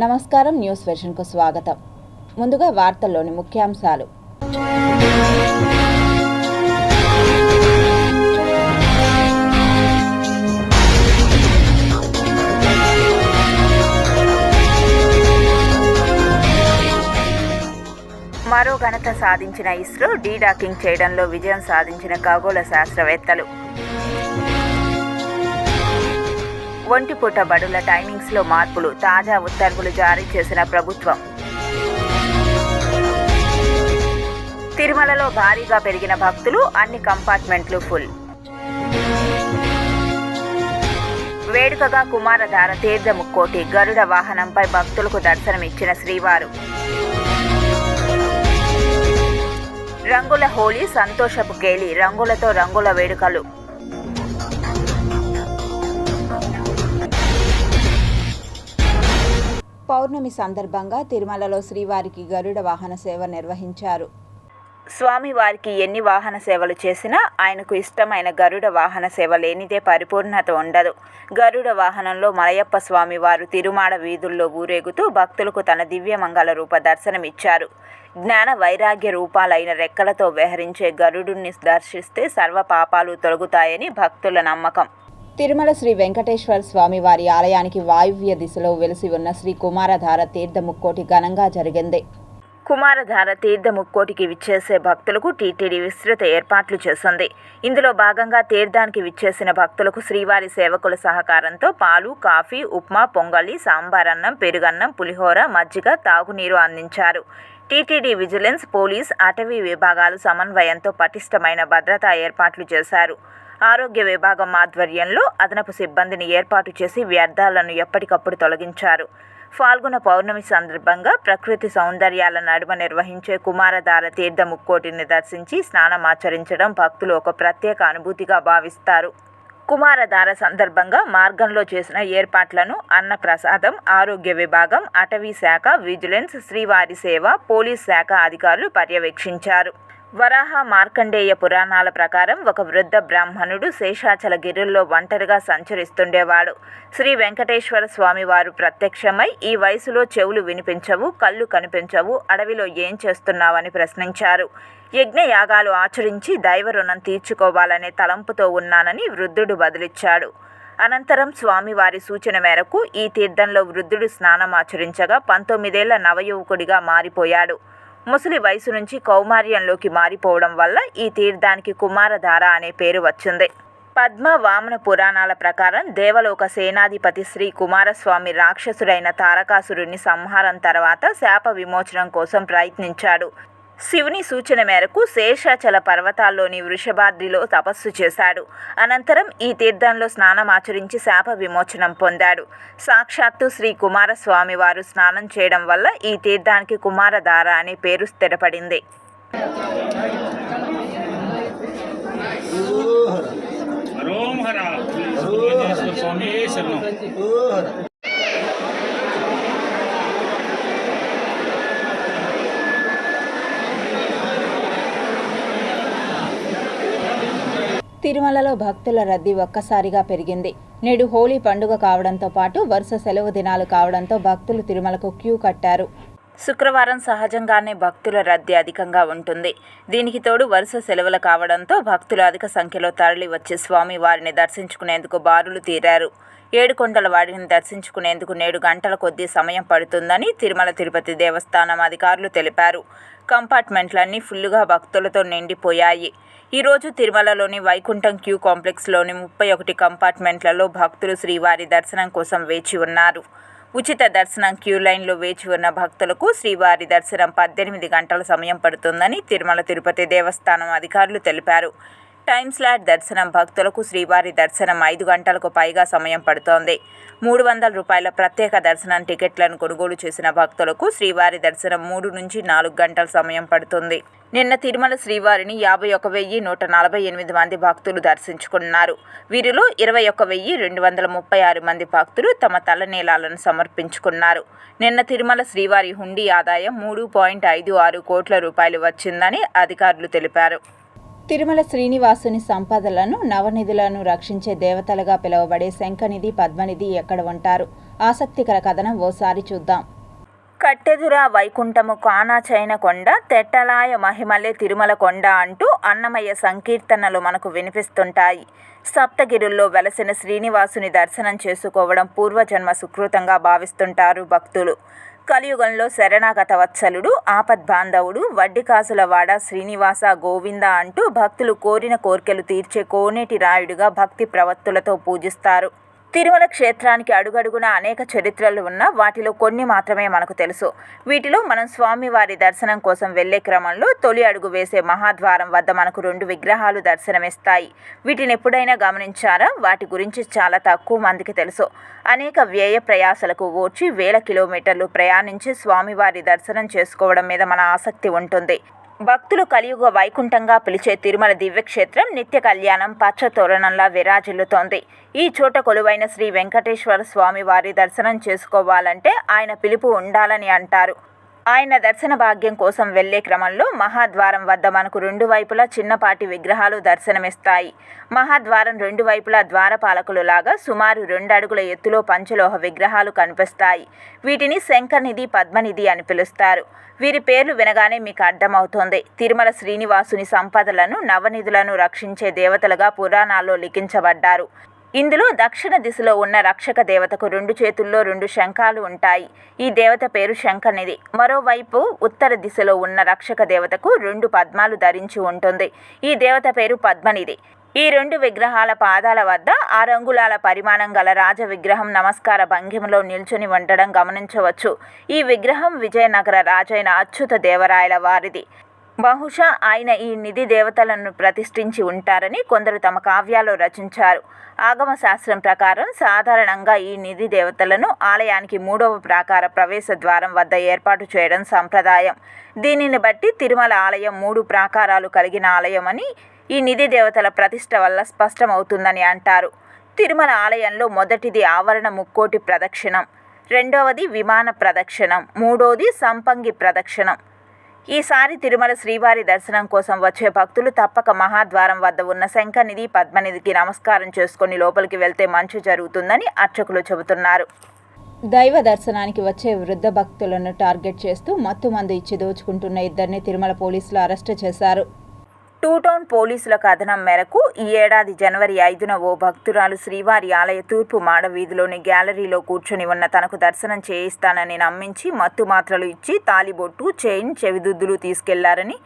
నమస్కారం. న్యూస్ వెర్షన్కు స్వాగతం. ముందుగా వార్తల్లోని ముఖ్యాంశాలు. మరో ఘనత సాధించిన ఇస్రో, డీడాకింగ్ చేయడంలో విజయం సాధించిన ఖగోళ శాస్త్రవేత్తలు. ఒంటిపూట బడుల టైమింగ్స్లో మార్పులు, తాజా ఉత్తర్వులు జారీ చేసిన ప్రభుత్వం. తిరుమలలో భారీగా పెరిగిన భక్తులు, అన్ని కంపార్ట్మెంట్లు ఫుల్. వేడుకగా కుమారధార తీర్థ ముక్కోటి, గరుడ వాహనంపై భక్తులకు దర్శనమిచ్చిన శ్రీవారు. రంగుల హోలీ, సంతోషపు కేలి, రంగులతో రంగుల వేడుకలు. పౌర్ణమి సందర్భంగా తిరుమలలో శ్రీవారికి గరుడ వాహన సేవ నిర్వహించారు. స్వామివారికి ఎన్ని వాహన సేవలు చేసినా ఆయనకు ఇష్టమైన గరుడ వాహన సేవ లేనిదే పరిపూర్ణత ఉండదు. గరుడ వాహనంలో మలయప్ప స్వామివారు తిరుమాడ వీధుల్లో ఊరేగుతూ భక్తులకు తన దివ్యమంగళ రూప దర్శనమిచ్చారు. జ్ఞాన వైరాగ్య రూపాలైన రెక్కలతో విహరించే గరుడుని దర్శిస్తే సర్వ పాపాలు తొలగుతాయని భక్తుల నమ్మకం. తిరుమల శ్రీ వెంకటేశ్వర స్వామివారి ఆలయానికి వాయువ్య దిశలో వెలిసి ఉన్న శ్రీ కుమారధార తీర్థ ముక్కోటి ఘనంగా జరిగింది. కుమారధార తీర్థ ముక్కోటికి విచ్చేసే భక్తులకు టీటీడీ విస్తృత ఏర్పాట్లు చేసింది. ఇందులో భాగంగా తీర్థానికి విచ్చేసిన భక్తులకు శ్రీవారి సేవకుల సహకారంతో పాలు, కాఫీ, ఉప్మా, పొంగలి, సాంబారన్నం, పెరుగన్నం, పులిహోర, మజ్జిగ, తాగునీరు అందించారు. టీటీడీ విజిలెన్స్, పోలీస్, అటవీ విభాగాలు సమన్వయంతో పటిష్టమైన భద్రతా ఏర్పాట్లు చేశారు. ఆరోగ్య విభాగం ఆధ్వర్యంలో అదనపు సిబ్బందిని ఏర్పాటు చేసి వ్యర్థాలను ఎప్పటికప్పుడు తొలగించారు. ఫాల్గుణ పౌర్ణమి సందర్భంగా ప్రకృతి సౌందర్యాల నడుమ నిర్వహించే కుమారధార తీర్థ ముక్కోటిని దర్శించి స్నానమాచరించడం భక్తులు ఒక ప్రత్యేక అనుభూతిగా భావిస్తారు. కుమారధార సందర్భంగా మార్గంలో చేసిన ఏర్పాట్లను అన్నప్రసాదం, ఆరోగ్య విభాగం, అటవీ శాఖ, విజిలెన్స్, శ్రీవారి సేవ, పోలీస్ శాఖ అధికారులు పర్యవేక్షించారు. వరాహ మార్కండేయ పురాణాల ప్రకారం ఒక వృద్ధ బ్రాహ్మణుడు శేషాచల గిరుల్లో ఒంటరిగా సంచరిస్తుండేవాడు. శ్రీ వెంకటేశ్వర స్వామివారు ప్రత్యక్షమై, ఈ వయసులో చెవులు వినిపించవు, కళ్ళు కనిపించవు, అడవిలో ఏం చేస్తున్నావని ప్రశ్నించారు. యజ్ఞయాగాలు ఆచరించి దైవ రుణం తీర్చుకోవాలనే తలంపుతో ఉన్నానని వృద్ధుడు బదులిచ్చాడు. అనంతరం స్వామివారి సూచన మేరకు ఈ తీర్థంలో వృద్ధుడు స్నానమాచరించగా 19 ఏళ్ల నవయువకుడిగా మారిపోయాడు. ముసలి వయసు నుంచి కౌమార్యంలోకి మారిపోవడం వల్ల ఈ తీర్థానికి కుమారధార అనే పేరు వచ్చింది. పద్మ, వామన పురాణాల ప్రకారం దేవలోక సేనాధిపతి శ్రీ కుమారస్వామి రాక్షసుడైన తారకాసురుని సంహారం తర్వాత శాప విమోచనం కోసం ప్రయత్నించాడు. శివుని సూచన మేరకు శేషాచల పర్వతాల్లోని వృషభాద్రిలో తపస్సు చేశాడు. అనంతరం ఈ తీర్థంలో స్నానమాచరించి శాప విమోచనం పొందాడు. సాక్షాత్తు శ్రీ కుమారస్వామి వారు స్నానం చేయడం వల్ల ఈ తీర్థానికి కుమారధార అనే పేరు స్థిరపడింది. తిరుమలలో భక్తుల రద్దీ ఒక్కసారిగా పెరిగింది. నేడు హోలీ పండుగ కావడంతో పాటు వరుస సెలవు దినాలు కావడంతో భక్తులు తిరుమలకు క్యూ కట్టారు. శుక్రవారం సహజంగానే భక్తుల రద్దీ అధికంగా ఉంటుంది. దీనికి తోడు వరుస సెలవులు కావడంతో భక్తులు అధిక సంఖ్యలో తరలి వచ్చి స్వామి వారిని దర్శించుకునేందుకు బారులు తీరారు. ఏడుకొండల వాడిని దర్శించుకునేందుకు 7 గంటల కొద్దీ సమయం పడుతుందని తిరుమల తిరుపతి దేవస్థానం అధికారులు తెలిపారు. కంపార్ట్మెంట్లన్నీ ఫుల్లుగా భక్తులతో నిండిపోయాయి. ఈరోజు తిరుమలలోని వైకుంఠం క్యూ కాంప్లెక్స్లోని 31 కంపార్ట్మెంట్లలో భక్తులు శ్రీవారి దర్శనం కోసం వేచి ఉన్నారు. ఉచిత దర్శనం క్యూ లైన్లో వేచి ఉన్న భక్తులకు శ్రీవారి దర్శనం 18 గంటల సమయం పడుతుందని తిరుమల తిరుపతి దేవస్థానం అధికారులు తెలిపారు. టైమ్ స్లాట్ దర్శనం భక్తులకు శ్రీవారి దర్శనం 5 గంటలకు పైగా సమయం పడుతోంది. 300 రూపాయల ప్రత్యేక దర్శనం టికెట్లను కొనుగోలు చేసిన భక్తులకు శ్రీవారి దర్శనం 3 నుంచి 4 గంటల సమయం పడుతుంది. నిన్న తిరుమల శ్రీవారిని 51,148 మంది భక్తులు దర్శించుకున్నారు. వీరిలో 21,236 మంది భక్తులు తమ తలనీలాలను సమర్పించుకున్నారు. నిన్న తిరుమల శ్రీవారి హుండీ ఆదాయం 3.56 కోట్ల రూపాయలు వచ్చిందని అధికారులు తెలిపారు. తిరుమల శ్రీనివాసుని సంపదలను నవనిధులను రక్షించే దేవతలుగా పిలువబడే శంఖనిధి పద్మనిధి ఎక్కడ ఉంటారు? ఆసక్తికర కథనం ఓసారి చూద్దాం. కట్టెదుర వైకుంఠము కానాచైన కొండ తెట్టలాయ మహిమలే తిరుమల కొండ అంటూ అన్నమయ్య సంకీర్తనలు మనకు వినిపిస్తుంటాయి. సప్తగిరుల్లో వెలసిన శ్రీనివాసుని దర్శనం చేసుకోవడం పూర్వజన్మ సుకృతంగా భావిస్తుంటారు భక్తులు. కలియుగంలో శరణాగత వత్సలుడు, ఆపద్బాంధవుడు, వడ్డికాసుల వాడ శ్రీనివాస గోవింద అంటూ భక్తులు కోరిన కోర్కెలు తీర్చే కోనేటి రాయుడిగా భక్తి ప్రవత్తులతో పూజిస్తారు. తిరుమల క్షేత్రానికి అడుగడుగున అనేక చరిత్రలు ఉన్న వాటిలో కొన్ని మాత్రమే మనకు తెలుసు. వీటిలో మనం స్వామివారి దర్శనం కోసం వెళ్లే క్రమంలో తొలి అడుగు వేసే మహాద్వారం వద్ద మనకు 2 విగ్రహాలు దర్శనమిస్తాయి. వీటిని ఎప్పుడైనా గమనించారా? వాటి గురించి చాలా తక్కువ మందికి తెలుసు. అనేక వ్యయ ప్రయాసలకు ఓర్చి వేల కిలోమీటర్లు ప్రయాణించి స్వామివారి దర్శనం చేసుకోవడం మీద మన ఆసక్తి ఉంటుంది. భక్తులు కలియుగ వైకుంఠంగా పిలిచే తిరుమల దివ్యక్షేత్రం నిత్య కళ్యాణం పచ్చ తోరణంలా విరాజిల్లుతోంది. ఈ చోట కొలువైన శ్రీ వెంకటేశ్వర స్వామి వారి దర్శనం చేసుకోవాలంటే ఆయన పిలుపు ఉండాలని అంటారు. ఆయన దర్శన భాగ్యం కోసం వెళ్లే క్రమంలో మహాద్వారం వద్ద మనకు 2 వైపులా చిన్నపాటి విగ్రహాలు దర్శనమిస్తాయి. మహాద్వారం 2 వైపులా ద్వారపాలకులు లాగా సుమారు 2 అడుగుల ఎత్తులో పంచలోహ విగ్రహాలు కనిపిస్తాయి. వీటిని శంఖనిధి, పద్మనిధి అని పిలుస్తారు. వీరి పేర్లు వినగానే మీకు అర్థమవుతోంది. తిరుమల శ్రీనివాసుని సంపదలను, నవనిధులను రక్షించే దేవతలుగా పురాణాల్లో లిఖించబడ్డారు. ఇందులో దక్షిణ దిశలో ఉన్న రక్షక దేవతకు 2 చేతుల్లో 2 శంఖాలు ఉంటాయి. ఈ దేవత పేరు శంఖనిధి. మరోవైపు ఉత్తర దిశలో ఉన్న రక్షక దేవతకు 2 పద్మాలు ధరించి ఉంటుంది. ఈ దేవత పేరు పద్మనిధి. ఈ 2 విగ్రహాల పాదాల వద్ద 6 అంగుళాల పరిమాణం గల రాజ విగ్రహం నమస్కార భంగిమలో నిల్చుని ఉండడం గమనించవచ్చు. ఈ విగ్రహం విజయనగర రాజైన అచ్యుత దేవరాయల వారిది. బహుశా ఆయన ఈ నిధి దేవతలను ప్రతిష్ఠించి ఉంటారని కొందరు తమ కావ్యాల్లో రచించారు. ఆగమ శాస్త్రం ప్రకారం సాధారణంగా ఈ నిధి దేవతలను ఆలయానికి 3వ ప్రాకార ప్రవేశ ద్వారం వద్ద ఏర్పాటు చేయడం సంప్రదాయం. దీనిని బట్టి తిరుమల ఆలయం 3 ప్రాకారాలు కలిగిన ఆలయమని ఈ నిధి దేవతల ప్రతిష్ఠ వల్ల స్పష్టమవుతుందని అంటారు. తిరుమల ఆలయంలో మొదటిది ఆవరణ ముక్కోటి ప్రదక్షిణం, 2వది విమాన ప్రదక్షిణం, 3వది సంపంగి ప్రదక్షిణం. ఈసారి తిరుమల శ్రీవారి దర్శనం కోసం వచ్చే భక్తులు తప్పక మహాద్వారం వద్ద ఉన్న శంఖనిధి, పద్మనిధికి నమస్కారం చేసుకుని లోపలికి వెళ్తే మంచి జరుగుతుందని అర్చకులు చెబుతున్నారు. దైవ దర్శనానికి వచ్చే వృద్ధ భక్తులను టార్గెట్ చేస్తూ మత్తుమందు ఇచ్చి దోచుకుంటున్న 2ని తిరుమల పోలీసులు అరెస్టు చేశారు. 2 టౌన్ పోలీసుల కథనం మేరకు ఈ ఏడాది జనవరి 5న ఓ భక్తురాలు శ్రీవారి ఆలయ తూర్పు మాడ వీధిలోని గ్యాలరీలో కూర్చుని ఉన్న తనకు దర్శనం చేయిస్తానని నమ్మించి మత్తు మాత్రలు ఇచ్చి తాలిబొట్టు, చైన్, చెవిదుద్దులు తీసుకెళ్లారని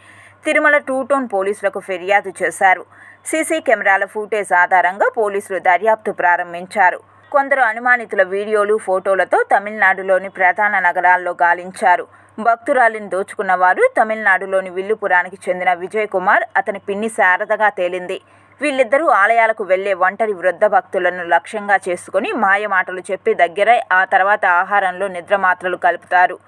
తిరుమల 2 టౌన్ పోలీసులకు ఫిర్యాదు చేశారు. సీసీ కెమెరాల ఫుటేజ్ ఆధారంగా పోలీసులు దర్యాప్తు ప్రారంభించారు. కొందరు అనుమానితుల వీడియోలు, ఫోటోలతో తమిళనాడులోని ప్రధాన నగరాల్లో గాలించారు. భక్తురాలిని దోచుకున్న వారు తమిళనాడులోని విల్లుపురానికి చెందిన విజయ్ కుమార్, అతని పిన్ని శారదగా తేలింది. వీళ్ళిద్దరూ ఆలయాలకు వెళ్లే ఒంటరి వృద్ధ భక్తులను లక్ష్యంగా చేసుకుని మాయమాటలు చెప్పి దగ్గరై ఆ తర్వాత ఆహారంలో నిద్ర మాత్రలు కలుపుతారు.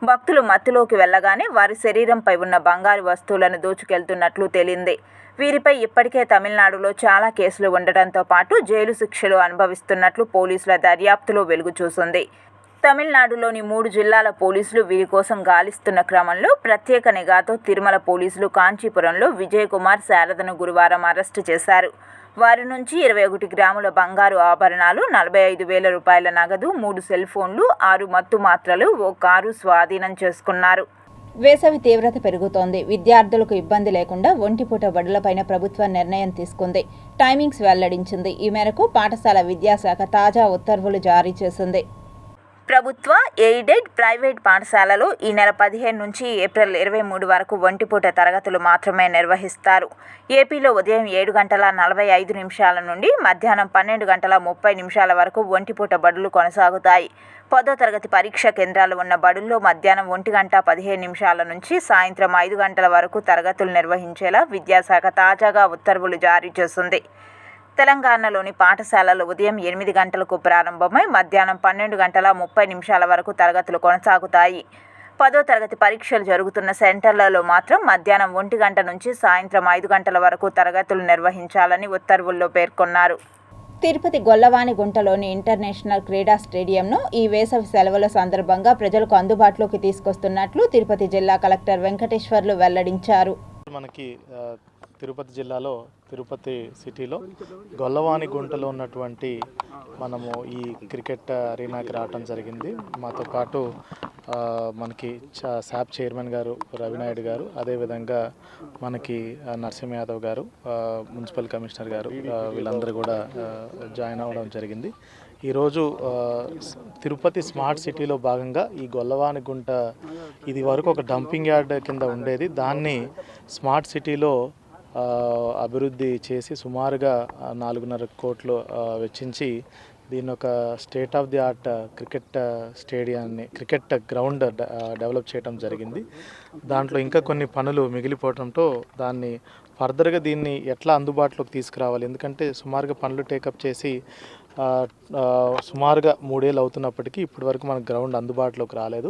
భక్తులు మత్తులోకి వెళ్లగానే వారి శరీరంపై ఉన్న బంగారు వస్తువులను దోచుకెళ్తున్నట్లు తేలింది. వీరిపై ఇప్పటికే తమిళనాడులో చాలా కేసులు ఉండటంతో పాటు జైలు శిక్షలు అనుభవిస్తున్నట్లు పోలీసుల దర్యాప్తులో వెలుగు చూసింది. తమిళనాడులోని 3 జిల్లాల పోలీసులు వీరి కోసం గాలిస్తున్న క్రమంలో ప్రత్యేక నిఘాతో తిరుమల పోలీసులు కాంచీపురంలో విజయ్ కుమార్, శారదను గురువారం అరెస్టు చేశారు. వారి నుంచి 21 గ్రాముల బంగారు ఆభరణాలు, 45,000 రూపాయల నగదు, 3 సెల్ ఫోన్లు, 6 మత్తు మాత్రలు, ఓ కారు స్వాధీనం చేసుకున్నారు. వేసవి తీవ్రత పెరుగుతోంది. విద్యార్థులకు ఇబ్బంది లేకుండా ఒంటిపూట బడులపైన ప్రభుత్వం నిర్ణయం తీసుకుంది. టైమింగ్స్ వెల్లడించింది. ఈ మేరకు పాఠశాల విద్యాశాఖ తాజా ఉత్తర్వులు జారీ చేసింది. ప్రభుత్వ, ఎయిడెడ్, ప్రైవేట్ పాఠశాలలో ఈ నెల 15 నుంచి ఏప్రిల్ 23 వరకు ఒంటిపూట తరగతులు మాత్రమే నిర్వహిస్తారు. ఏపీలో ఉదయం 7:45 నుండి మధ్యాహ్నం 12:30 వరకు ఒంటిపూట బడులు కొనసాగుతాయి. 10వ తరగతి పరీక్ష కేంద్రాలు ఉన్న బడుల్లో మధ్యాహ్నం 1:15 నుంచి సాయంత్రం 5 గంటల వరకు తరగతులు నిర్వహించేలా విద్యాశాఖ తాజాగా ఉత్తర్వులు జారీ చేసింది. తెలంగాణలోని పాఠశాలలు ఉదయం 8 గంటలకు ప్రారంభమై మధ్యాహ్నం 12:30 వరకు తరగతులు కొనసాగుతాయి. 10వ తరగతి పరీక్షలు జరుగుతున్న సెంటర్లలో మాత్రం మధ్యాహ్నం 1 గంట నుంచి సాయంత్రం 5 గంటల వరకు తరగతులు నిర్వహించాలని ఉత్తర్వుల్లో పేర్కొన్నారు. తిరుపతి గొల్లవానిగుంటలోని ఇంటర్నేషనల్ క్రీడా స్టేడియంను ఈ వేసవి సెలవుల సందర్భంగా ప్రజలకు అందుబాటులోకి తీసుకొస్తున్నట్లు తిరుపతి జిల్లా కలెక్టర్ వెంకటేశ్వర్లు వెల్లడించారు. మనకి తిరుపతి జిల్లాలో తిరుపతి సిటీలో గొల్లవానిగుంటలో ఉన్నటువంటి మనము ఈ క్రికెట్ అరీనాకి రావటం జరిగింది. మాతో పాటు మనకి శాప్ చైర్మన్ గారు రవినాయుడు గారు, అదేవిధంగా మనకి నరసింహ యాదవ్ గారు, మున్సిపల్ కమిషనర్ గారు, వీళ్ళందరూ కూడా జాయిన్ అవ్వడం జరిగింది. ఈరోజు తిరుపతి స్మార్ట్ సిటీలో భాగంగా ఈ గొల్లవానిగుంట ఇది వరకు ఒక డంపింగ్ యార్డ్ కింద ఉండేది. దాన్ని స్మార్ట్ సిటీలో అభివృద్ధి చేసి సుమారుగా 4.5 కోట్లు వెచ్చించి దీన్ని ఒక state of the art cricket స్టేడియాన్ని, క్రికెట్ గ్రౌండ్ డెవలప్ చేయడం జరిగింది. దాంట్లో ఇంకా కొన్ని పనులు మిగిలిపోవడంతో దాన్ని ఫర్దర్గా దీన్ని ఎట్లా అందుబాటులోకి తీసుకురావాలి, ఎందుకంటే సుమారుగా పనులు టేకప్ చేసి సుమారుగా 3 ఏళ్ళు అవుతున్నప్పటికీ ఇప్పటి వరకు మనకు గ్రౌండ్ అందుబాటులోకి రాలేదు.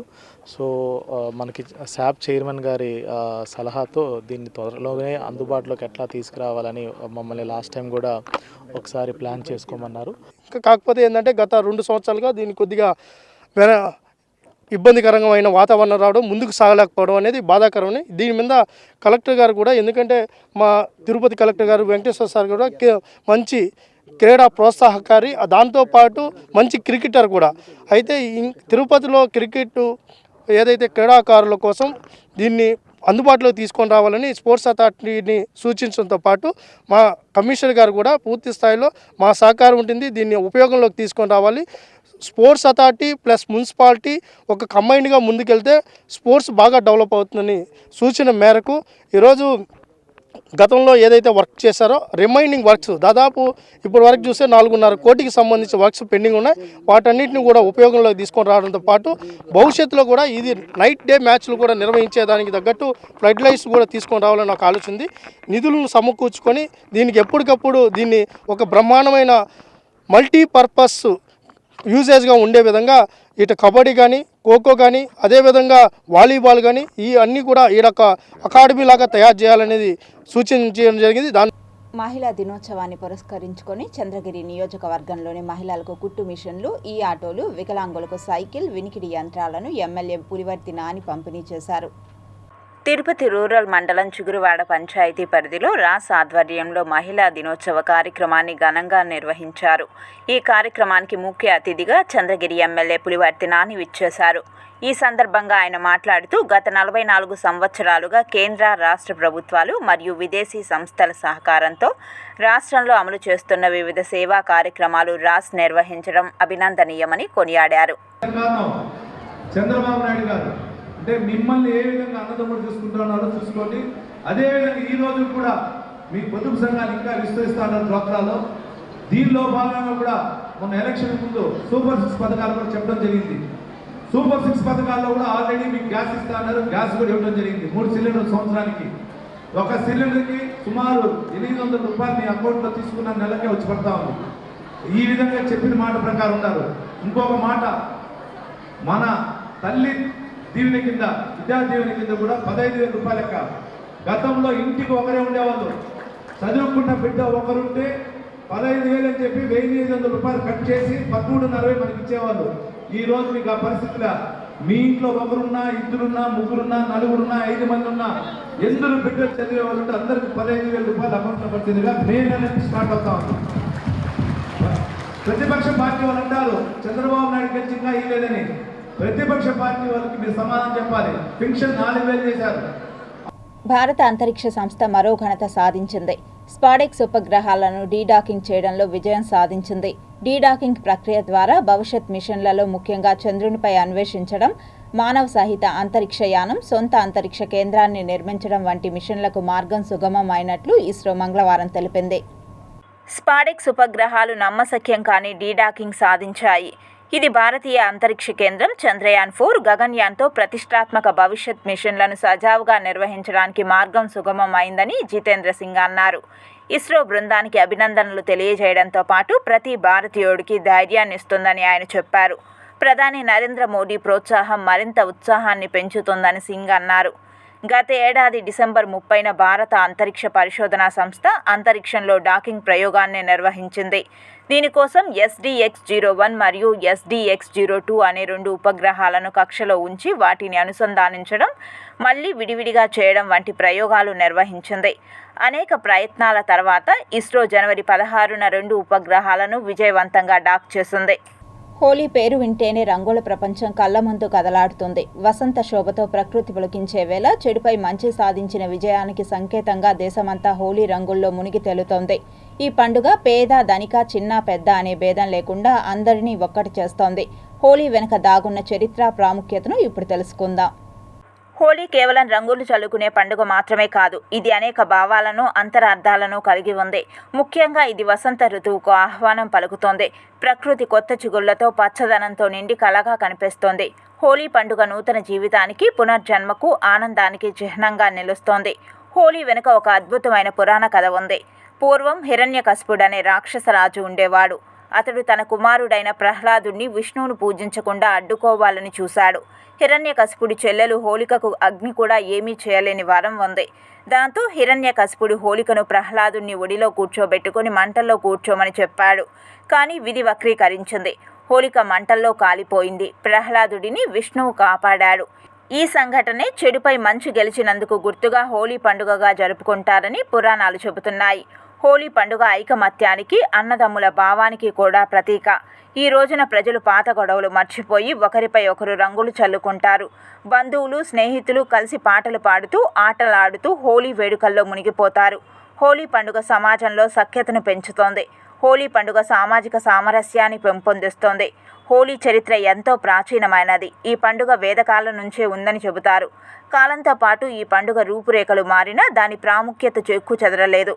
సో మనకి శాప్ చైర్మన్ గారి సలహాతో దీన్ని త్వరలోనే అందుబాటులోకి ఎట్లా తీసుకురావాలని మమ్మల్ని లాస్ట్ టైం కూడా ఒకసారి ప్లాన్ చేసుకోమన్నారు. కాకపోతే ఏంటంటే గత 2 సంవత్సరాలుగా దీన్ని కొద్దిగా ఇబ్బందికరమైన వాతావరణం రావడం, ముందుకు సాగలేకపోవడం అనేది బాధాకరమని దీని మీద కలెక్టర్ గారు కూడా, ఎందుకంటే మా తిరుపతి కలెక్టర్ గారు వెంకటేశ్వర సార్ కూడా మంచి క్రీడా ప్రోత్సాహకారి, దాంతోపాటు మంచి క్రికెటర్ కూడా. అయితే తిరుపతిలో క్రికెట్ ఏదైతే క్రీడాకారుల కోసం దీన్ని అందుబాటులో తీసుకొని రావాలని స్పోర్ట్స్ అథారిటీని సూచించడంతో పాటు మా కమిషనర్ గారు కూడా పూర్తి స్థాయిలో మా సహకారం ఉంటుంది, దీన్ని ఉపయోగంలోకి తీసుకొని రావాలి. స్పోర్ట్స్ అథారిటీ ప్లస్ మున్సిపాలిటీ ఒక కంబైన్డ్గా ముందుకెళ్తే స్పోర్ట్స్ బాగా డెవలప్ అవుతుందని సూచన మేరకు ఈరోజు గతంలో ఏదైతే వర్క్ చేశారో రిమైనింగ్ వర్క్స్ దాదాపు ఇప్పటి వరకు చూస్తే 4.5 కోటికి సంబంధించిన వర్క్స్ పెండింగ్ ఉన్నాయి. వాటన్నిటిని కూడా ఉపయోగంలోకి తీసుకొని రావడంతో పాటు భవిష్యత్తులో కూడా ఇది నైట్ డే మ్యాచ్లు కూడా నిర్వహించేదానికి తగ్గట్టు ఫ్లడ్ లైట్స్ కూడా తీసుకొని రావాలని నాకు ఆలోచన ఉంది. నిధులను సమకూర్చుకొని దీనికి ఎప్పటికప్పుడు దీన్ని ఒక బ్రహ్మాండమైన మల్టీపర్పస్ యూజేజ్గా ఉండే విధంగా ఇటు కబడ్డీ కానీ, ఖోఖో కానీ, అదేవిధంగా వాలీబాల్ కానీ ఈ అన్నీ కూడా ఈడొక అకాడమీ లాగా తయారు చేయాలనేది సూచించడం జరిగింది. మహిళా దినోత్సవాన్ని పురస్కరించుకొని చంద్రగిరి నియోజకవర్గంలోని మహిళలకు కుట్టు మిషన్లు, ఈ ఆటోలు, వికలాంగులకు సైకిల్, వినికిడి యంత్రాలను ఎమ్మెల్యే పులివర్తి నాని పంపిణీ చేశారు. తిరుపతి రూరల్ మండలం చిగురువాడ పంచాయతీ పరిధిలో రాస్ ఆధ్వర్యంలో మహిళా దినోత్సవ కార్యక్రమాన్ని ఘనంగా నిర్వహించారు. ఈ కార్యక్రమానికి ముఖ్య అతిథిగా చంద్రగిరి ఎమ్మెల్యే పులివర్తి నాని విచ్చేశారు. ఈ సందర్భంగా ఆయన మాట్లాడుతూ గత 44 సంవత్సరాలుగా కేంద్ర, రాష్ట్ర ప్రభుత్వాలు మరియు విదేశీ సంస్థల సహకారంతో రాష్ట్రంలో అమలు చేస్తున్న వివిధ సేవా కార్యక్రమాలు రాస్ నిర్వహించడం అభినందనీయమని కొనియాడారు. చంద్రబాబు నాయుడు గారు అంటే మిమ్మల్ని ఏ విధంగా అన్నదమ్ముడు చూసుకుంటున్నారో చూసుకోండి. అదేవిధంగా ఈ రోజు కూడా మీ పొదుపు సంఘాలు ఇంకా విస్తరిస్తున్నారు డ్వాక్రాలో. దీనిలో భాగంగా కూడా మొన్న ఎలక్షన్ ముందు సూపర్ 6 పథకాలు కూడా చెప్పడం జరిగింది. సూపర్ 6 పథకాల్లో కూడా ఆల్రెడీ మీకు గ్యాస్ ఇస్తా అన్నారు, గ్యాస్ కూడా ఇవ్వడం జరిగింది. 3 సిలిండర్లు సంవత్సరానికి. ఒక సిలిండర్కి సుమారు 800 రూపాయలు మీ అకౌంట్లో తీసుకున్న నెలకే వచ్చి పడతా ఉంది. ఈ విధంగా చెప్పిన మాట ప్రకారం ఉన్నారు. ఇంకొక మాట, మన తల్లి దీవెన కింద, విద్యా దీవెన కింద కూడా 15,000 రూపాయల లెక్క. గతంలో ఇంటికి ఒకరే ఉండేవాళ్ళు, చదువుకున్న బిడ్డ ఒకరుంటే 15,000 అని చెప్పి 1,500 రూపాయలు కట్ చేసి 13,40 మనకి ఇచ్చేవాళ్ళు. ఈ రోజు మీకు ఆ పరిస్థితిలో మీ ఇంట్లో ఒకరున్నా, 2 3 4 5 మంది ఉన్నా, ఎందుకు బిడ్డలు చదివే వాళ్ళు ఉంటే అందరికి 15,000 రూపాయలు అకౌంట్లో పడుతుందిగా మే నెల నుంచి స్టార్ట్ అవుతా ఉంది. ప్రతిపక్ష పార్టీ వాళ్ళు అంటారు చంద్రబాబు నాయుడు గెలిచిందా ఇవ్వలేదని. ప్రతిపక్ష పార్టీ వాళ్ళకి మీరు సమాధానం చెప్పాలి. పెన్షన్ 4,000 చేశారు. భారత అంతరిక్ష సంస్థ మరో ఘనత సాధించింది. స్పాడెక్స్ ఉపగ్రహాలను డీడాకింగ్ చేయడంలో విజయం సాధించింది. డీడాకింగ్ ప్రక్రియ ద్వారా భవిష్యత్ మిషన్లలో ముఖ్యంగా చంద్రునిపై అన్వేషించడం, మానవ సహిత అంతరిక్ష యానం, సొంత అంతరిక్ష కేంద్రాన్ని నిర్మించడం వంటి మిషన్లకు మార్గం సుగమం అయినట్లు ఇస్రో మంగళవారం తెలిపింది. స్పాడెక్స్ ఉపగ్రహాలు నమ్మశక్యం కాని డీడాకింగ్ సాధించాయి. ఇది భారతీయ అంతరిక్ష కేంద్రం చంద్రయాన్ 4 గగన్యాన్తో ప్రతిష్టాత్మక భవిష్యత్ మిషన్లను సజావుగా నిర్వహించడానికి మార్గం సుగమం అయిందని జితేంద్ర సింగ్ అన్నారు. ఇస్రో బృందానికి అభినందనలు తెలియజేయడంతో పాటు ప్రతి భారతీయుడికి ధైర్యాన్నిస్తుందని ఆయన చెప్పారు. ప్రధాని నరేంద్ర మోడీ ప్రోత్సాహం మరింత ఉత్సాహాన్ని పెంచుతుందని సింగ్ అన్నారు. గత ఏడాది డిసెంబర్ 30న భారత అంతరిక్ష పరిశోధనా సంస్థ అంతరిక్షంలో డాకింగ్ ప్రయోగాన్ని నిర్వహించింది. దీనికోసం SDX-01 మరియు SDX-02 అనే 2 ఉపగ్రహాలను కక్షలో ఉంచి వాటిని అనుసంధానించడం, మళ్లీ విడివిడిగా చేయడం వంటి ప్రయోగాలు నిర్వహించింది. అనేక ప్రయత్నాల తర్వాత ఇస్రో జనవరి 16న 2 ఉపగ్రహాలను విజయవంతంగా డాక్ చేసింది. హోలీ పేరు వింటేనే రంగుల ప్రపంచం కళ్ల ముందు కదలాడుతుంది. వసంత శోభతో ప్రకృతి పులకించే వేళ చెడుపై మంచి సాధించిన విజయానికి సంకేతంగా దేశమంతా హోలీ రంగుల్లో మునిగి తేలుతోంది. ఈ పండుగ పేద, ధనిక, చిన్న, పెద్ద అనే భేదం లేకుండా అందరినీ ఒక్కటి చేస్తోంది. హోలీ వెనుక దాగున్న చరిత్ర, ప్రాముఖ్యతను ఇప్పుడు తెలుసుకుందాం. హోలీ కేవలం రంగులు చల్లుకునే పండుగ మాత్రమే కాదు, ఇది అనేక భావాలను, అంతరార్థాలను కలిగి ఉంది. ముఖ్యంగా ఇది వసంత ఋతువుకు ఆహ్వానం పలుకుతోంది. ప్రకృతి కొత్త చిగుళ్లతో, పచ్చదనంతో నిండి కలగా కనిపిస్తోంది. హోలీ పండుగ నూతన జీవితానికి, పునర్జన్మకు, ఆనందానికి చిహ్నంగా నిలుస్తోంది. హోలీ వెనుక ఒక అద్భుతమైన పురాణ కథ ఉంది. పూర్వం హిరణ్యకశిపుడనే రాక్షసరాజు ఉండేవాడు. అతడు తన కుమారుడైన ప్రహ్లాదుణ్ణి విష్ణువును పూజించకుండా అడ్డుకోవాలని చూశాడు. హిరణ్యకశిపుడి చెల్లెలు హోలికకు అగ్ని కూడా ఏమీ చేయలేని వరం ఉంది. దాంతో హిరణ్యకశిపుడు హోలికను ప్రహ్లాదుణ్ణి ఒడిలో కూర్చోబెట్టుకుని మంటల్లో కూర్చోమని చెప్పాడు. కానీ విధి వక్రీకరించింది. హోలిక మంటల్లో కాలిపోయింది. ప్రహ్లాదుడిని విష్ణువు కాపాడాడు. ఈ సంఘటనే చెడుపై మంచి గెలిచినందుకు గుర్తుగా హోలీ పండుగగా జరుపుకుంటారని పురాణాలు చెబుతున్నాయి. హోలీ పండుగ ఐకమత్యానికి, అన్నదమ్ముల భావానికి కూడా ప్రతీక. ఈ రోజున ప్రజలు పాత గొడవలు మర్చిపోయి ఒకరిపై ఒకరు రంగులు చల్లుకుంటారు. బంధువులు, స్నేహితులు కలిసి పాటలు పాడుతూ, ఆటలాడుతూ హోలీ వేడుకల్లో మునిగిపోతారు. హోలీ పండుగ సమాజంలో సఖ్యతను పెంచుతోంది. హోలీ పండుగ సామాజిక సామరస్యాన్ని పెంపొందిస్తోంది. హోలీ చరిత్ర ఎంతో ప్రాచీనమైనది. ఈ పండుగ వేదకాలం నుంచే ఉందని చెబుతారు. కాలంతో పాటు ఈ పండుగ రూపురేఖలు మారినా దాని ప్రాముఖ్యత చెక్కు చెదరలేదు.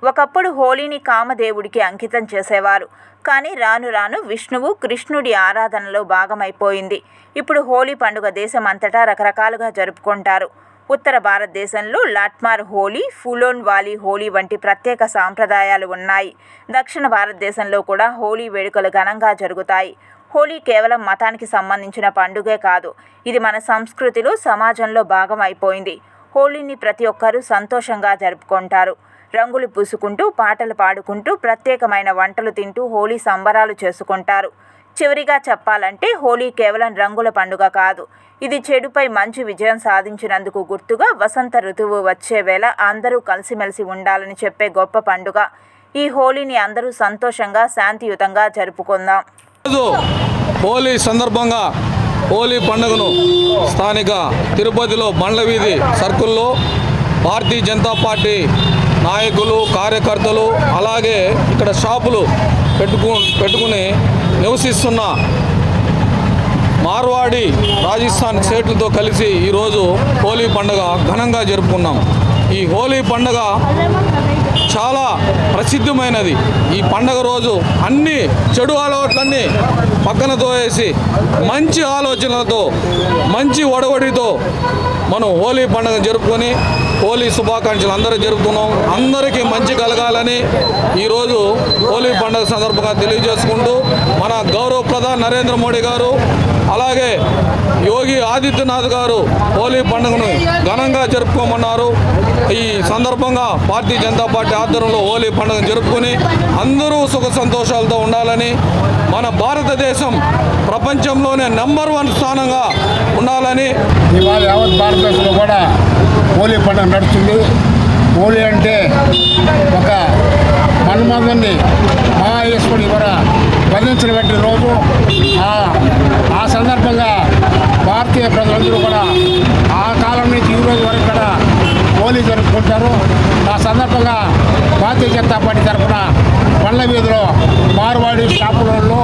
ఒకప్పుడు హోలీని కామదేవుడికి అంకితం చేసేవారు. కానీ రాను రాను విష్ణువు, కృష్ణుడి ఆరాధనలో భాగమైపోయింది. ఇప్పుడు హోలీ పండుగ దేశమంతటా రకరకాలుగా జరుపుకుంటారు. ఉత్తర భారతదేశంలో లాట్మార్ హోలీ, ఫులోన్ వాలి హోలీ వంటి ప్రత్యేక సాంప్రదాయాలు ఉన్నాయి. దక్షిణ భారతదేశంలో కూడా హోలీ వేడుకలు ఘనంగా జరుగుతాయి. హోలీ కేవలం మతానికి సంబంధించిన పండుగే కాదు, ఇది మన సంస్కృతిలో, సమాజంలో భాగమైపోయింది. హోలీని ప్రతి ఒక్కరూ సంతోషంగా జరుపుకుంటారు. రంగులు పూసుకుంటూ, పాటలు పాడుకుంటూ, ప్రత్యేకమైన వంటలు తింటూ హోలీ సంబరాలు చేసుకుంటారు. చివరిగా చెప్పాలంటే హోలీ కేవలం రంగుల పండుగ కాదు, ఇది చెడుపై మంచి విజయం సాధించినందుకు గుర్తుగా వసంత ఋతువు వచ్చే వేళ అందరూ కలిసిమెలిసి ఉండాలని చెప్పే గొప్ప పండుగ. ఈ హోలీని అందరూ సంతోషంగా, శాంతియుతంగా జరుపుకుందాం. హోలీ సందర్భంగా హోలీ పండుగను స్థానిక తిరుపతిలో బండ్ల వీధి సర్కిల్లో భారతీయ జనతా పార్టీ నాయకులు, కార్యకర్తలు, అలాగే ఇక్కడ షాపులు పెట్టుకుని నివసిస్తున్న మార్వాడి, రాజస్థాన్ స్టేట్లతో కలిసి ఈరోజు హోలీ పండుగ ఘనంగా జరుపుకున్నాం. ఈ హోలీ పండుగ చాలా ప్రసిద్ధమైనది. ఈ పండుగ రోజు అన్ని చెడు ఆలోచనలన్నీ పక్కన తోయేసి మంచి ఆలోచనలతో, మంచి ఒడవడితో మనం హోలీ పండుగ జరుపుకొని హోలీ శుభాకాంక్షలు అందరూ జరుపుతున్నాం. అందరికీ మంచి కలగాలని ఈరోజు హోలీ పండుగ సందర్భంగా తెలియజేసుకుంటూ, మన గౌరవ ప్రధాని నరేంద్ర మోడీ గారు, అలాగే యోగి ఆదిత్యనాథ్ గారు హోలీ పండుగను ఘనంగా జరుపుకోమన్నారు. ఈ సందర్భంగా భారతీయ జనతా పార్టీ ఆధ్వర్యంలో హోలీ పండుగను జరుపుకొని అందరూ సుఖ సంతోషాలతో ఉండాలని, మన భారతదేశం ప్రపంచంలోనే నెంబర్ 1 స్థానంగా ఉండాలని ఇవాళ యావత్ భారతదేశంలో కూడా హోలీ పండుగ నడుస్తుంది. హోలీ అంటే ఒక మన్మధుని మహాఈశ్వరుడి ద్వారా బంధించినటువంటి రోజు. ఆ సందర్భంగా భారతీయ ప్రజలందరూ కూడా ఆ కాలం నుంచి ఈ రోజు వరకు కూడా హోలీ జరుపుకుంటారు. ఆ సందర్భంగా భారతీయ జనతా పార్టీ తరఫున బండ్ల వీధిలో మార్వాడి షాపులలో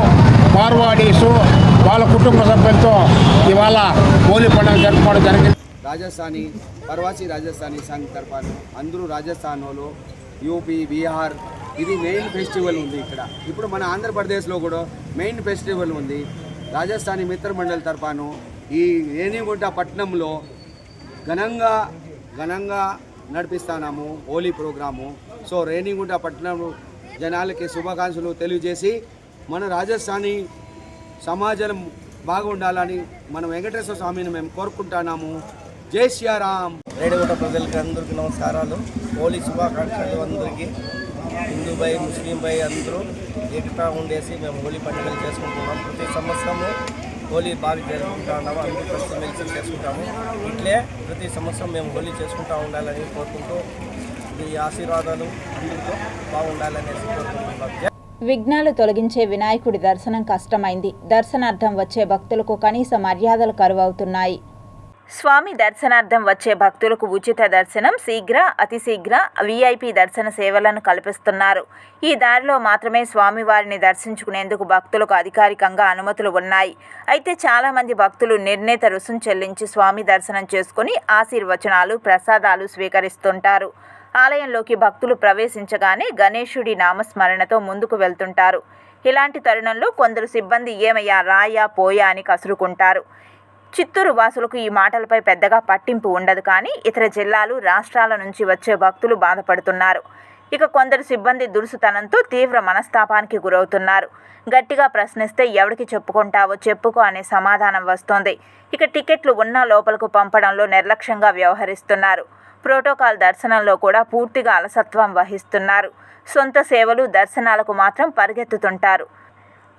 మార్వాడీసు వాళ్ళ కుటుంబ సభ్యులతో ఇవాళ హోలీ పండుగ జరుపుకోవడం జరిగింది. రాజస్థానీ ప్రవాసీ రాజస్థానీ సంఘ్ తరఫున అందరూ రాజస్థాన్ వాళ్ళు, యూపీ, బీహార్ ఇది మెయిన్ ఫెస్టివల్ ఉంది ఇక్కడ. ఇప్పుడు మన ఆంధ్రప్రదేశ్లో కూడా మెయిన్ ఫెస్టివల్ ఉంది. రాజస్థానీ మిత్ర మండలి తరఫున ఈ రేణిగుంట పట్టణంలో ఘనంగా నడిపిస్తున్నాము హోలీ ప్రోగ్రాము. సో రేణిగుంట పట్టణం జనాలకి శుభాకాంక్షలు తెలియజేసి మన రాజస్థానీ సమాజం బాగుండాలని మనం వెంకటేశ్వర స్వామిని మేము కోరుకుంటున్నాము. జై శ్రీరామ్. రేడిగుంట ప్రజలకి అందరికీ నమస్కారాలు. హోలీ శుభాకాంక్షలు అందరికీ. హిందూ బై ముస్లిం బై అందరూ ఏకతా ఉండేసి మేము హోలీ పండుగలు చేసుకుంటున్నాం. ప్రతి సంవత్సరము హోలీ బాగా జరుపుకుంటా ఉన్నాము. అందరూ కలిసి మెలిసి చేసుకుంటాము. ఇట్లే ప్రతి సంవత్సరం మేము హోలీ చేసుకుంటూ ఉండాలని కోరుకుంటూ ఈ ఆశీర్వాదాలు అందరితో బాగుండాలనేసి కోరుకుంటున్నాం. విఘ్నాలు తొలగించే వినాయకుడి దర్శనం కష్టమైంది. దర్శనార్థం వచ్చే భక్తులకు కనీస మర్యాదలు కరువవుతున్నాయి. స్వామి దర్శనార్థం వచ్చే భక్తులకు ఉచిత దర్శనం, శీఘ్ర, అతి శీఘ్ర వీఐపీ దర్శన సేవలను కల్పిస్తున్నారు. ఈ దారిలో మాత్రమే స్వామివారిని దర్శించుకునేందుకు భక్తులకు అధికారికంగా అనుమతులు ఉన్నాయి. అయితే చాలామంది భక్తులు నిర్ణీత రుసుం చెల్లించి స్వామి దర్శనం చేసుకుని ఆశీర్వచనాలు, ప్రసాదాలు స్వీకరిస్తుంటారు. ఆలయంలోకి భక్తులు ప్రవేశించగానే గణేశుడి నామస్మరణతో ముందుకు వెళ్తుంటారు. ఇలాంటి తరుణంలో కొందరు సిబ్బంది ఏమయ్యా రాయా పోయా అని కసురుకుంటారు. చిత్తూరు వాసులకు ఈ మాటలపై పెద్దగా పట్టింపు ఉండదు. కానీ ఇతర జిల్లాలు, రాష్ట్రాల నుంచి వచ్చే భక్తులు బాధపడుతున్నారు. ఇక కొందరు సిబ్బంది దురుసుతనంతో తీవ్ర మనస్తాపానికి గురవుతున్నారు. గట్టిగా ప్రశ్నిస్తే ఎవరికి చెప్పుకుంటావో చెప్పుకో అనే సమాధానం వస్తోంది. ఇక టికెట్లు ఉన్నా లోపలకు పంపడంలో నిర్లక్ష్యంగా వ్యవహరిస్తున్నారు. ప్రోటోకాల్ దర్శనంలో కూడా పూర్తిగా అలసత్వం వహిస్తున్నారు. సొంత సేవలు, దర్శనాలకు మాత్రం పరిగెత్తుతుంటారు.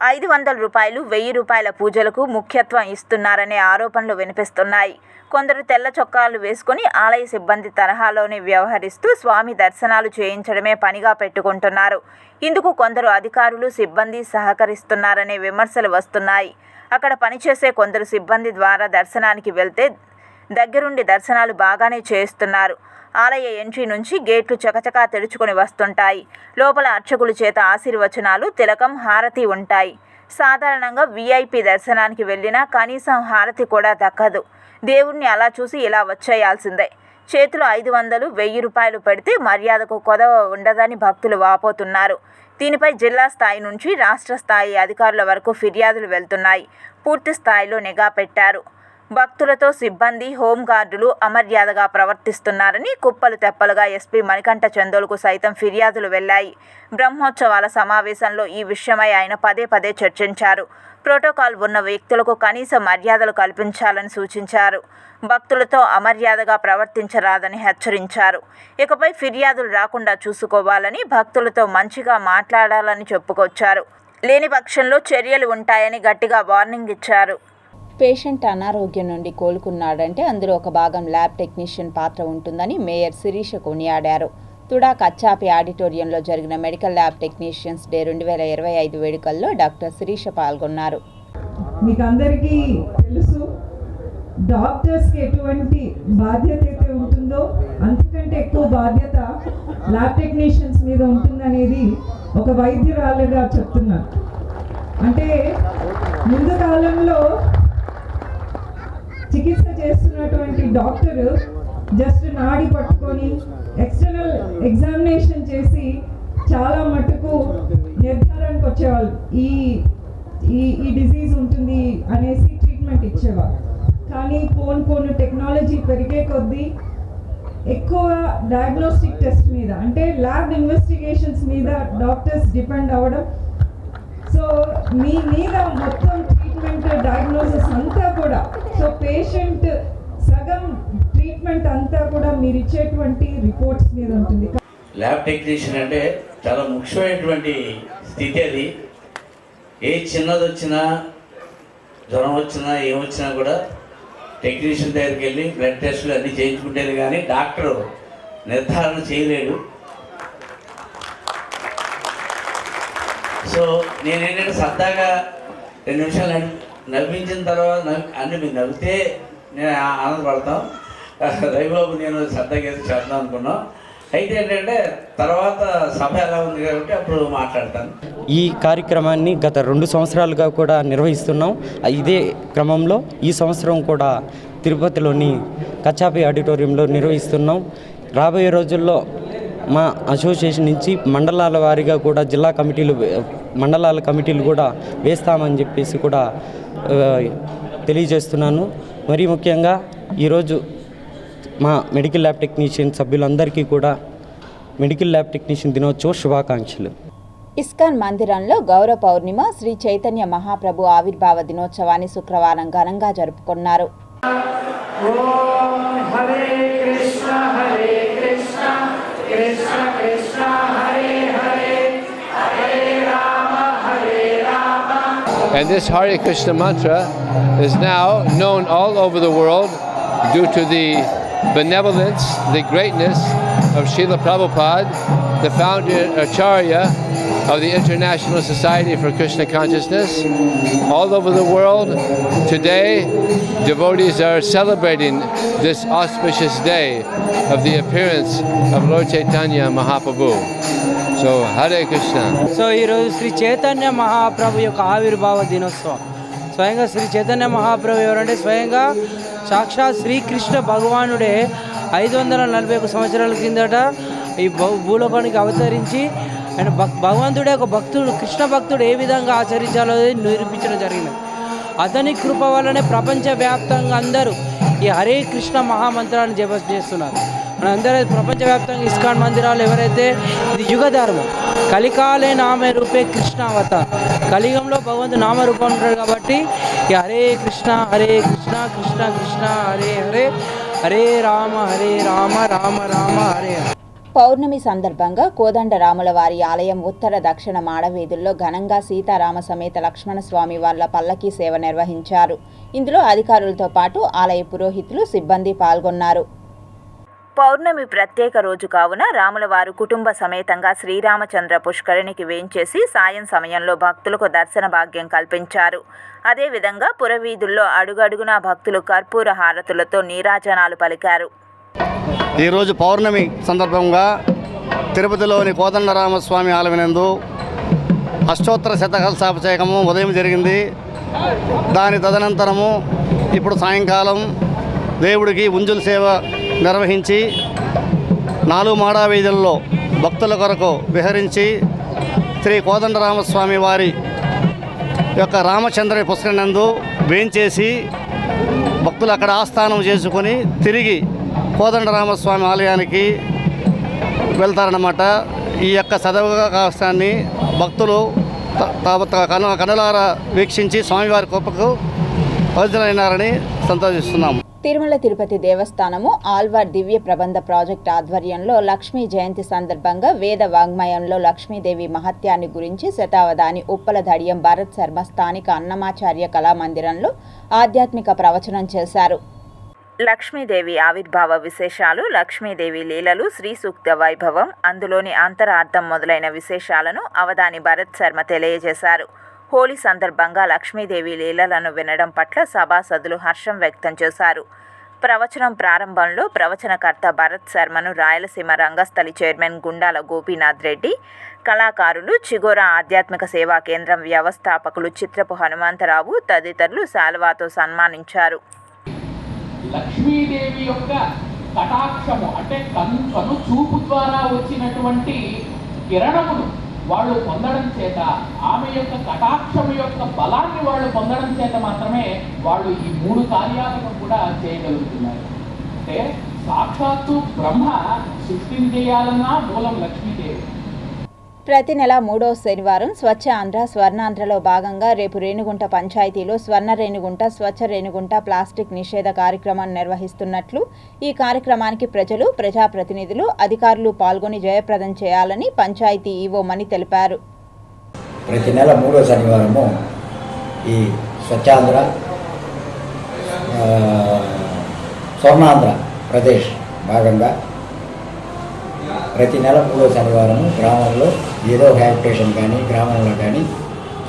500 రూపాయలు, 1000 రూపాయల పూజలకు ముఖ్యత్వం ఇస్తున్నారనే ఆరోపణలు వినిపిస్తున్నాయి. కొందరు తెల్ల చొక్కాలు వేసుకుని ఆలయ సిబ్బంది తరహాలోనే వ్యవహరిస్తూ స్వామి దర్శనాలు చేయించడమే పనిగా పెట్టుకుంటున్నారు. ఇందుకు కొందరు అధికారులు, సిబ్బంది సహకరిస్తున్నారనే విమర్శలు వస్తున్నాయి. అక్కడ పనిచేసే కొందరు సిబ్బంది ద్వారా దర్శనానికి వెళ్తే దగ్గరుండి దర్శనాలు బాగానే చేయిస్తున్నారు. ఆలయ ఎంట్రీ నుంచి గేట్లు చకచకా తెరుచుకొని వస్తుంటాయి. లోపల అర్చకుల చేత ఆశీర్వచనాలు, తిలకం, హారతి ఉంటాయి. సాధారణంగా వీఐపీ దర్శనానికి వెళ్ళినా కనీసం హారతి కూడా దక్కదు. దేవుణ్ణి అలా చూసి ఇలా వచ్చేయాల్సిందే. చేతిలో 500, 1000 రూపాయలు పెడితే మర్యాదకు కొదవ ఉండదని భక్తులు వాపోతున్నారు. దీనిపై జిల్లా స్థాయి నుంచి రాష్ట్ర స్థాయి అధికారుల వరకు ఫిర్యాదులు వెళ్తున్నాయి. పూర్తి స్థాయిలో నిఘా పెట్టారు. భక్తులతో సిబ్బంది, హోంగార్డులు అమర్యాదగా ప్రవర్తిస్తున్నారని కుప్పలు తెప్పలుగా ఎస్పీ మణికంఠ చందోలుకు సైతం ఫిర్యాదులు వెళ్లాయి. బ్రహ్మోత్సవాల సమావేశంలో ఈ విషయమై ఆయన పదే పదే చర్చించారు. ప్రోటోకాల్ ఉన్న వ్యక్తులకు కనీస మర్యాదలు కల్పించాలని సూచించారు. భక్తులతో అమర్యాదగా ప్రవర్తించరాదని హెచ్చరించారు. ఇకపై ఫిర్యాదులు రాకుండా చూసుకోవాలని, భక్తులతో మంచిగా మాట్లాడాలని చెప్పుకొచ్చారు. లేని పక్షంలో చర్యలు ఉంటాయని గట్టిగా వార్నింగ్ ఇచ్చారు. పేషెంట్ అనారోగ్యం నుండి కోలుకున్నాడంటే అందులో ఒక భాగం ల్యాబ్ టెక్నీషియన్ పాత్ర ఉంటుందని మేయర్ శిరీష కొనియాడారు. తుడా కచ్చాపి ఆడిటోరియంలో జరిగిన మెడికల్ ల్యాబ్ టెక్నీషియన్స్ డే 2025 వేడుకల్లో డాక్టర్ శిరీష పాల్గొన్నారు. మీకు అందరికీ తెలుసు, డాక్టర్స్కి ఎటువంటి బాధ్యత అయితే ఉంటుందో అంతకంటే ఎక్కువ బాధ్యత ల్యాబ్ టెక్నీషియన్స్ మీద ఉంటుందనేది ఒక వైద్యురాలుగా చెప్తున్నారు. అంటే ముందు కాలంలో చికిత్స చేస్తున్నటువంటి డాక్టర్ జస్ట్ నాడి పట్టుకొని ఎక్స్టర్నల్ ఎగ్జామినేషన్ చేసి చాలా మటుకు నిర్ధారణకు వచ్చేవాళ్ళు. ఈ ఈ డిసీజ్ ఉంటుంది అనేసి ట్రీట్మెంట్ ఇచ్చేవాళ్ళు. కానీ పోను టెక్నాలజీ పెరిగే కొద్దీ ఎక్కువ డయాగ్నోస్టిక్ టెస్ట్ మీద, అంటే ల్యాబ్ ఇన్వెస్టిగేషన్స్ మీద డాక్టర్స్ డిపెండ్ అవ్వడం. సో మీ మీద మొత్తం ట్రీట్మెంట్, డయాగ్నోసిస్ అంతా కూడా, సో పేషెంట్ సగం ట్రీట్మెంట్ అంతా కూడా మీరు ఇచ్చేటువంటి రిపోర్ట్స్ మీద ఉంటుంది. ల్యాబ్ టెక్నీషియన్ అంటే చాలా ముఖ్యమైనటువంటి స్థితి. అది ఏ చిన్నది వచ్చినా, జ్వరం వచ్చినా, ఏమొచ్చినా కూడా టెక్నీషియన్ దగ్గరికి వెళ్ళి బ్లడ్ టెస్టులు అన్నీ చేయించుకుంటేది కానీ డాక్టరు నిర్ధారణ చేయలేడు. సో నేనేంటంటే సరదాగా 2 నిమిషాలు నవ్వించిన తర్వాత అన్నీ మీరు నవ్వితే నేను ఆనందపడతాం. రవిబాబు నేను సరదాగా చేద్దాం అనుకున్నాం. అయితే ఏంటంటే తర్వాత సభ ఎలా ఉంది కాబట్టి అప్పుడు మాట్లాడతాను. ఈ కార్యక్రమాన్ని గత 2 సంవత్సరాలుగా కూడా నిర్వహిస్తున్నాం. ఇదే క్రమంలో ఈ సంవత్సరం కూడా తిరుపతిలోని కచ్చాపి ఆడిటోరియంలో నిర్వహిస్తున్నాం. రాబోయే రోజుల్లో మా అసోసియేషన్ నుంచి మండలాల వారీగా కూడా మండలాల కమిటీలు కూడా వేస్తామని చెప్పేసి కూడా తెలియజేస్తున్నాను. మరీ ముఖ్యంగా ఈరోజు మా మెడికల్ ల్యాబ్ టెక్నీషియన్ సభ్యులందరికీ కూడా మెడికల్ ల్యాబ్ టెక్నీషియన్ దినోత్సవ శుభాకాంక్షలు. ఇస్కాన్ మందిరంలో గౌర పౌర్ణిమ, శ్రీ చైతన్య మహాప్రభు ఆవిర్భావ దినోత్సవాన్ని శుక్రవారం ఘనంగా జరుపుకున్నారు. And this Hare Krishna mantra is now known all over the world due to the benevolence, the greatness of Srila Prabhupada, the founder Acharya of the International Society for Krishna Consciousness. All over the world today, devotees are celebrating this auspicious day of the appearance of Lord Chaitanya Mahaprabhu. So, Hare Krishna. So ఈరోజు శ్రీ చైతన్య మహాప్రభు యొక్క ఆవిర్భావ దినోత్సవం. స్వయంగా శ్రీ చైతన్య మహాప్రభు ఎవరంటే స్వయంగా సాక్షాత్ శ్రీకృష్ణ భగవానుడే 541 సంవత్సరాల కిందట ఈ భూలోకానికి అవతరించి ఆయన భగవంతుడే ఒక భక్తుడు, కృష్ణ భక్తుడు ఏ విధంగా ఆచరించాలో నిరూపించడం జరిగింది. అతని కృప వల్లనే ప్రపంచవ్యాప్తంగా అందరూ ఈ హరే కృష్ణ మహామంత్రాన్ని జపం చేస్తున్నారు. మనందరూ ప్రపంచవ్యాప్తంగా ఇస్కాన్ మందిరాలు ఎవరైతే ఇది యుగధర్మం, కలికాలే నామే రూపే కృష్ణ అవతార్, కలియుగంలో భగవంతుడు నామరూపం ఉంటాడు కాబట్టి ఈ హరే కృష్ణ కృష్ణ కృష్ణ హరే హరే, హరే రామ రామ రామ హరే హరే. పౌర్ణమి సందర్భంగా కోదండరాముల వారి ఆలయం ఉత్తర దక్షిణ మాడవీధుల్లో ఘనంగా సీతారామ సమేత లక్ష్మణస్వామి వార్ల పల్లకీ సేవ నిర్వహించారు. ఇందులో అధికారులతో పాటు ఆలయ పురోహితులు, సిబ్బంది పాల్గొన్నారు. పౌర్ణమి ప్రత్యేక రోజు కావున రాములవారు కుటుంబ సమేతంగా శ్రీరామచంద్ర పుష్కరిణికి వేంచేసి సాయం సమయంలో భక్తులకు దర్శన భాగ్యం కల్పించారు. అదేవిధంగా పురవీధుల్లో అడుగడుగునా భక్తులు కర్పూర హారతులతో నీరాజనాలు పలికారు. ఈరోజు పౌర్ణమి సందర్భంగా తిరుపతిలోని కోదండరామస్వామి ఆలయనందు అష్టోత్తర శతకలశాభిషేకము ఉదయం జరిగింది. దాని తదనంతరము ఇప్పుడు సాయంకాలం దేవుడికి ఉంజుల సేవ నిర్వహించి 4 మాడా వీధుల్లో భక్తుల కొరకు విహరించి శ్రీ కోదండరామస్వామి వారి యొక్క రామచంద్ర పుష్కరిణందు వేంచేసి భక్తులు అక్కడ ఆస్థానం చేసుకొని తిరిగి కోదండరామస్వామి ఆలయానికి వెళ్తారన్నమాట. ఈ యొక్క సదవకాశాన్ని భక్తులు కనులారా వీక్షించి స్వామివారి కృపకు వదిలైనారని సంతోషిస్తున్నాము. తిరుమల తిరుపతి దేవస్థానము ఆల్వార్ దివ్య ప్రబంధ ప్రాజెక్ట్ ఆధ్వర్యంలో లక్ష్మీ జయంతి సందర్భంగా వేద వాంగ్మయంలో లక్ష్మీదేవి మహత్యాన్ని గురించి శతావధాని ఉప్పల దడియం భరత్ శర్మ స్థానిక అన్నమాచార్య కళామందిరంలో ఆధ్యాత్మిక ప్రవచనం చేశారు. లక్ష్మీదేవి ఆవిర్భావ విశేషాలు, లక్ష్మీదేవి లీలలు, శ్రీ సూక్త వైభవం, అందులోని అంతరార్థం మొదలైన విశేషాలను అవధాని భరత్ శర్మ తెలియజేశారు. హోలీ సందర్భంగా లక్ష్మీదేవి లీలలను వినడం పట్ల సభాసదులు హర్షం వ్యక్తం చేశారు. ప్రవచనం ప్రారంభంలో ప్రవచనకర్త భరత్ శర్మను రాయలసీమ రంగస్థలి చైర్మన్ గుండాల గోపీనాథ్ రెడ్డి, కళాకారులు, చిగోరా ఆధ్యాత్మిక సేవా కేంద్రం వ్యవస్థాపకులు చిత్రపు హనుమంతరావు తదితరులు శాలువాతో సన్మానించారు. లక్ష్మీదేవి యొక్క కటాక్షము అంటే కను చూపు ద్వారా వచ్చినటువంటి కిరణమును వాళ్ళు పొందడం చేత, ఆమె యొక్క కటాక్షము యొక్క బలాన్ని వాళ్ళు పొందడం చేత మాత్రమే వాళ్ళు ఈ 3 కార్యాలను కూడా చేయగలుగుతున్నారు. అంటే సాక్షాత్తు బ్రహ్మ సృష్టిని చేయాలన్నా మూలం లక్ష్మీదేవి. ప్రతి నెల 3వ శనివారం స్వచ్ఛ ఆంధ్ర స్వర్ణాంధ్రలో భాగంగా రేపు రేణిగుంట పంచాయతీలో స్వర్ణ రేణిగుంట స్వచ్ఛ రేణిగుంట ప్లాస్టిక్ నిషేధ కార్యక్రమాన్ని నిర్వహిస్తున్నట్లు, ఈ కార్యక్రమానికి ప్రజలు, ప్రజాప్రతినిధులు, అధికారులు పాల్గొని జయప్రదం చేయాలని పంచాయతీ ఈవో మణి తెలిపారు. ప్రతి నెల 3వ శనివారము ఈ స్వచ్ఛాంధ్ర స్వర్ణాంధ్ర ప్రదేశ్ భాగంగా ప్రతి నెల 3వ శనివారం గ్రామంలో ఏదో హ్యాబిటేషన్ కానీ గ్రామంలో కానీ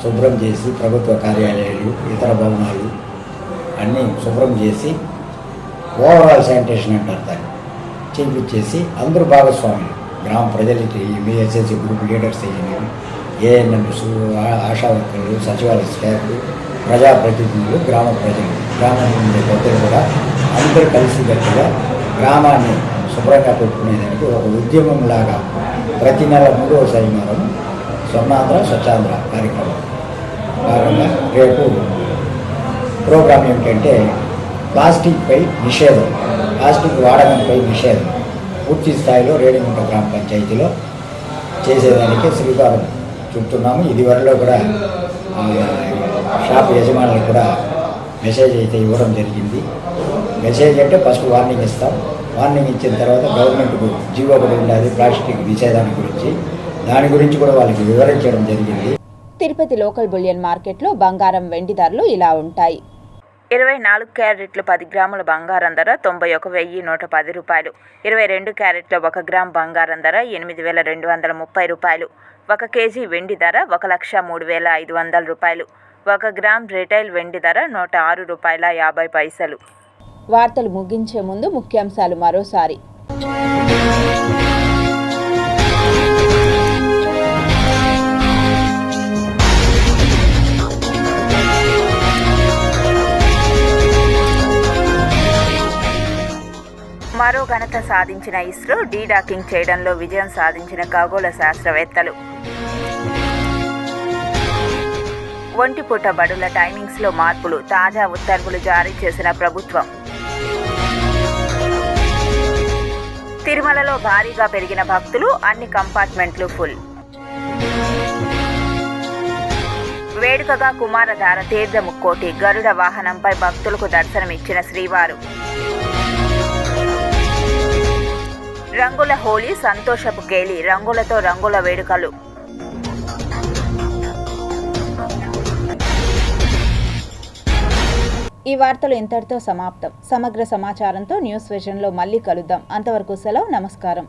శుభ్రం చేసి ప్రభుత్వ కార్యాలయాలు, ఇతర భవనాలు అన్నీ శుభ్రం చేసి ఓవరాల్ శానిటేషన్ అంటారు దాన్ని చేయించేసి అందరూ భాగస్వాములు, గ్రామ ప్రజలకి ఎస్ఎస్సి గ్రూప్ లీడర్స్ అయ్యేవి, ఏఎన్ఎంస్, ఆశా వర్కర్లు, సచివాలయ స్టాఫ్లు, ప్రజాప్రతినిధులు, గ్రామ ప్రజలు, గ్రామం ఉండే పెద్దలు కూడా అందరూ కలిసికట్టుగా గ్రామాన్ని శుభ్రంగా పెట్టుకునేదానికి ఒక ఉద్యమంలాగా ప్రతి నెల 3వ శనివారం స్వర్ణాంధ్ర స్వచ్ఛాంధ్ర కార్యక్రమం భాగంగా రేపు ప్రోగ్రాం ఏమిటంటే ప్లాస్టిక్పై నిషేధం, ప్లాస్టిక్ వాడకంపై నిషేధం పూర్తి స్థాయిలో రేణిగుంట గ్రామ పంచాయతీలో చేసేదానికి శ్రీకారం చుడుతున్నాము. ఇదివరలో కూడా షాప్ యజమానులకు కూడా మెసేజ్ అయితే ఇవ్వడం జరిగింది. మెసేజ్ అంటే ఫస్ట్ వార్నింగ్ ఇస్తాం. వార్నింగ్ ఇచ్చిన తర్వాత గవర్నమెంట్కు జీవో ఒకటి ఉండాలి ప్లాస్టిక్ నిషేధాన్ని గురించి, దాని గురించి కూడా వాళ్ళకి వివరించడం జరిగింది. తిరుపతి లోకల్ బులియన్ మార్కెట్లో బంగారం వెండి ధరలు ఇలా ఉంటాయి. 24 క్యారెట్లు 10 గ్రాముల బంగారం ధర 91,110 రూపాయలు. 22 క్యారెట్ల 1 గ్రామ్ బంగారం ధర 8,230 రూపాయలు. 1 కేజీ వెండి ధర 1,03,500 రూపాయలు. 1 గ్రామ్ రిటైల్ వెండి ధర 106 రూపాయల 50 పైసలు. వార్తలు ముగించే ముందు ముఖ్యాంశాలు మరోసారి. మరో ఘనత సాధించిన ఇస్రో, డీడాకింగ్ చేయడంలో విజయం సాధించిన ఖగోళ శాస్త్రవేత్తలు. ఒంటిపూట బడుల టైమింగ్స్లో మార్పులు, తాజా ఉత్తర్వులు జారీ చేసిన ప్రభుత్వం. తిరుమలలో భారీగా పెరిగిన భక్తులు, అన్ని కంపార్ట్మెంట్లు ఫుల్. వేడుకగా కుమారధార తీర్థముక్కోటి, గరుడ వాహనంపై భక్తులకు దర్శనమిచ్చిన శ్రీవారు. రంగుల హోలీ, సంతోషపు కేలి, రంగులతో రంగుల వేడుకలు. ఈ వార్తలు ఇంతటితో సమాప్తం. సమగ్ర సమాచారంతో న్యూస్ విజన్లో మళ్ళీ కలుద్దాం. అంతవరకు సెలవు. నమస్కారం.